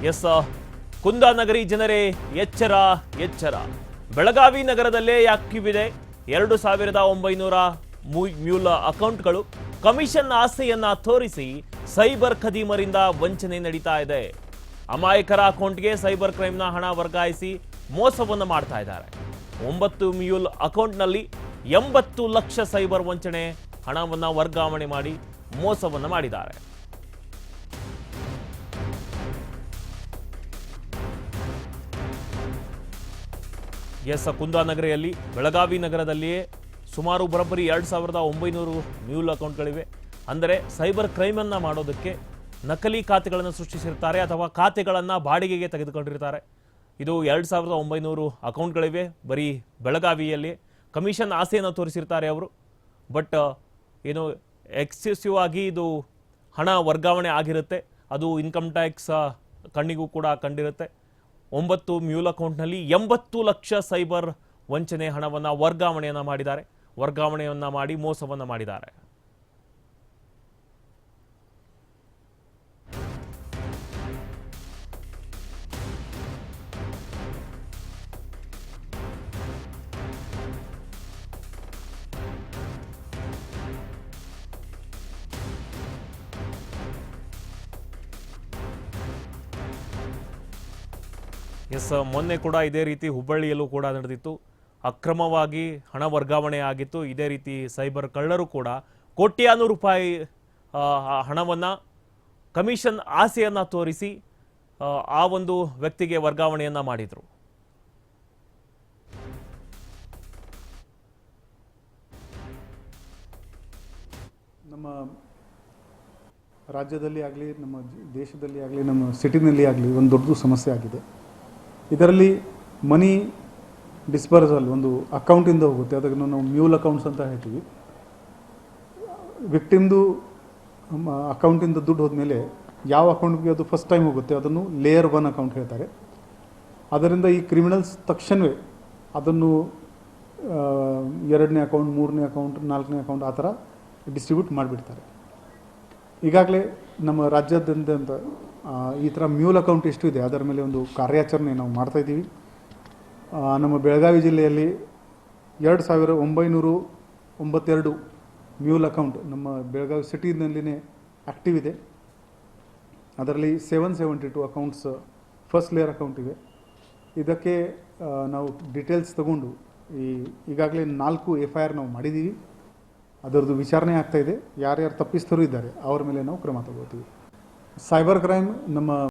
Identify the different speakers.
Speaker 1: S ಕುಂದಾನಗರಿ ಜನರೇ ಎಚ್ಚರ ಎಚ್ಚರ. ಬೆಳಗಾವಿ ನಗರದಲ್ಲೇ ಆಕ್ಟಿವ್ ಇದೆ 2900 ಮ್ಯೂಲ್ ಅಕೌಂಟ್ಗಳು. ಕಮಿಷನ್ ಆಸೆಯನ್ನ ತೋರಿಸಿ ಸೈಬರ್ ಖದೀಮರಿಂದ ವಂಚನೆ ನಡೀತಾ ಇದೆ. ಅಮಾಯಕರ ಅಕೌಂಟ್ಗೆ ಸೈಬರ್ ಕ್ರೈಮ್ನ ಹಣ ವರ್ಗಾಯಿಸಿ ಮೋಸವನ್ನು ಮಾಡ್ತಾ ಇದ್ದಾರೆ. 9 ಮ್ಯೂಲ್ ಅಕೌಂಟ್ನಲ್ಲಿ 80 ಲಕ್ಷ ಸೈಬರ್ ವಂಚನೆ ಹಣವನ್ನು ವರ್ಗಾವಣೆ ಮಾಡಿ ಮೋಸವನ್ನು ಮಾಡಿದ್ದಾರೆ. ಎಸ್ ಕುಂದಾನಗರಿಯಲ್ಲಿ ಬೆಳಗಾವಿ ನಗರದಲ್ಲಿಯೇ ಸುಮಾರು ಬರೋಬ್ಬರಿ 2900 ಮ್ಯೂಲ್ ಅಕೌಂಟ್ಗಳಿವೆ. ಅಂದರೆ ಸೈಬರ್ ಕ್ರೈಮನ್ನು ಮಾಡೋದಕ್ಕೆ ನಕಲಿ ಖಾತೆಗಳನ್ನು ಸೃಷ್ಟಿಸಿರ್ತಾರೆ ಅಥವಾ ಖಾತೆಗಳನ್ನು ಬಾಡಿಗೆಗೆ ತೆಗೆದುಕೊಂಡಿರ್ತಾರೆ. ಇದು 2900 ಅಕೌಂಟ್ಗಳಿವೆ ಬರೀ ಬೆಳಗಾವಿಯಲ್ಲಿ. ಕಮಿಷನ್ ಆಸೆಯನ್ನು ತೋರಿಸಿರ್ತಾರೆ ಅವರು. ಬಟ್ ಏನು ಎಕ್ಸೆಸಿವ್ ಆಗಿ ಇದು ಹಣ ವರ್ಗಾವಣೆ ಆಗಿರುತ್ತೆ. ಅದು ಇನ್ಕಮ್ ಟ್ಯಾಕ್ಸ್ ಕಣ್ಣಿಗೂ ಕೂಡ ಕಂಡಿರುತ್ತೆ. 9 ಮ್ಯೂಲ್ ಅಕೌಂಟ್ನಲ್ಲಿ 80 ಲಕ್ಷ ಸೈಬರ್ ವಂಚನೆ ಹಣವನ್ನು ವರ್ಗಾವಣೆಯನ್ನು ಮಾಡಿದ್ದಾರೆ. ವರ್ಗಾವಣೆಯನ್ನು ಮಾಡಿ ಮೋಸವನ್ನು ಮಾಡಿದ್ದಾರೆ. ಎಸ್ ಮೊನ್ನೆ ಕೂಡ ಇದೇ ರೀತಿ ಹುಬ್ಬಳ್ಳಿಯಲ್ಲೂ ಕೂಡ ನಡೆದಿತ್ತು. ಅಕ್ರಮವಾಗಿ ಹಣ ವರ್ಗಾವಣೆ ಆಗಿತ್ತು. ಇದೇ ರೀತಿ ಸೈಬರ್ ಕಳ್ಳರು ಕೂಡ ಕೋಟ್ಯಾನು ರೂಪಾಯಿ ಹಣವನ್ನು ಕಮಿಷನ್ ಆಸೆಯನ್ನು ತೋರಿಸಿ ಆ ಒಂದು ವ್ಯಕ್ತಿಗೆ ವರ್ಗಾವಣೆಯನ್ನು ಮಾಡಿದರು.
Speaker 2: ನಮ್ಮ ರಾಜ್ಯದಲ್ಲಿ ಆಗಲಿ, ನಮ್ಮ ದೇಶದಲ್ಲಿ ಆಗಲಿ, ನಮ್ಮ ಸಿಟಿನಲ್ಲಿ ಆಗಲಿ ಒಂದು ದೊಡ್ಡ ಸಮಸ್ಯೆ ಆಗಿದೆ. ಇದರಲ್ಲಿ ಮನಿ ಡಿಸ್ಬರ್ಸಲ್ ಒಂದು ಅಕೌಂಟಿಂದ ಹೋಗುತ್ತೆ. ಅದಕ್ಕೆ ನಾವು ಮ್ಯೂಲ್ ಅಕೌಂಟ್ಸ್ ಅಂತ ಹೇಳ್ತೀವಿ. ವಿಕ್ಟಿಮ್ದು ಅಕೌಂಟಿಂದ ದುಡ್ಡು ಹೋದ್ಮೇಲೆ ಯಾವ ಅಕೌಂಟ್ಗೆ ಅದು ಫಸ್ಟ್ ಟೈಮ್ ಹೋಗುತ್ತೆ ಅದನ್ನು ಲೇಯರ್ 1 ಅಕೌಂಟ್ ಹೇಳ್ತಾರೆ. ಅದರಿಂದ ಈ ಕ್ರಿಮಿನಲ್ಸ್ ತಕ್ಷಣವೇ ಅದನ್ನು 2ನೇ ಅಕೌಂಟ್, 3ನೇ ಅಕೌಂಟ್, 4ನೇ ಅಕೌಂಟ್ ಆ ಥರ ಡಿಸ್ಟ್ರಿಬ್ಯೂಟ್ ಮಾಡಿಬಿಡ್ತಾರೆ. ಈಗಾಗಲೇ ನಮ್ಮ ರಾಜ್ಯಾದ್ಯಂತ ಈ ಥರ ಮ್ಯೂಲ್ ಅಕೌಂಟ್ ಎಷ್ಟು ಇದೆ ಅದರ ಮೇಲೆ ಒಂದು ಕಾರ್ಯಾಚರಣೆ ನಾವು ಮಾಡ್ತಾಯಿದ್ದೀವಿ. ನಮ್ಮ ಬೆಳಗಾವಿ ಜಿಲ್ಲೆಯಲ್ಲಿ 2992 ಮ್ಯೂಲ್ ಅಕೌಂಟ್ ನಮ್ಮ ಬೆಳಗಾವಿ ಸಿಟಿನಲ್ಲಿನೇ ಆ್ಯಕ್ಟಿವ್ ಇದೆ. ಅದರಲ್ಲಿ 772 ಅಕೌಂಟ್ಸ್ ಫಸ್ಟ್ ಲೇಯರ್ ಅಕೌಂಟ್ ಇವೆ. ಇದಕ್ಕೆ ನಾವು ಡೀಟೇಲ್ಸ್ ತಗೊಂಡು ಈಗಾಗಲೇ 4 FIR ನಾವು ಮಾಡಿದ್ದೀವಿ. ಅದರದ್ದು ವಿಚಾರಣೆ ಆಗ್ತಾಯಿದೆ. ಯಾರ್ಯಾರು ತಪ್ಪಿಸ್ಥರು ಇದ್ದಾರೆ ಅವ್ರ ಮೇಲೆ ನಾವು ಕ್ರಮ ತಗೋತೀವಿ. ಸೈಬರ್ ಕ್ರೈಮ್ ನಮ್ಮ